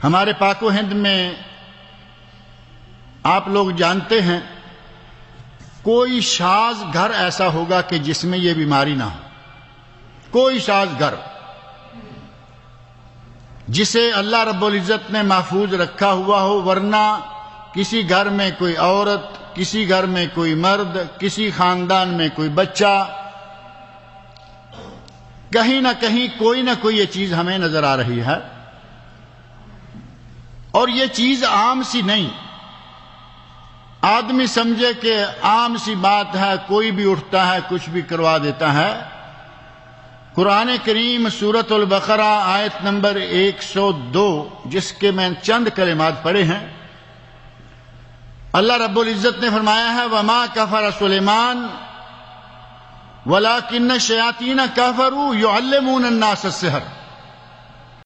ہمارے پاک و ہند میں آپ لوگ جانتے ہیں کوئی شاذ گھر ایسا ہوگا کہ جس میں یہ بیماری نہ ہو، کوئی شاذ گھر جسے اللہ رب العزت نے محفوظ رکھا ہوا ہو، ورنہ کسی گھر میں کوئی عورت، کسی گھر میں کوئی مرد، کسی خاندان میں کوئی بچہ، کہیں نہ کہیں کوئی نہ کوئی یہ چیز ہمیں نظر آ رہی ہے، اور یہ چیز عام سی نہیں، آدمی سمجھے کہ عام سی بات ہے، کوئی بھی اٹھتا ہے کچھ بھی کروا دیتا ہے۔ قرآن کریم سورۃ البقرہ آیت نمبر 102 جس کے میں چند کلمات پڑھے ہیں، اللہ رب العزت نے فرمایا ہے وَمَا كَفَرَ سُلَيْمَانُ وَلَكِنَّ الشَّيَاطِينَ كَفَرُوا يُعَلِّمُونَ النَّاسَ السِّحْرَ۔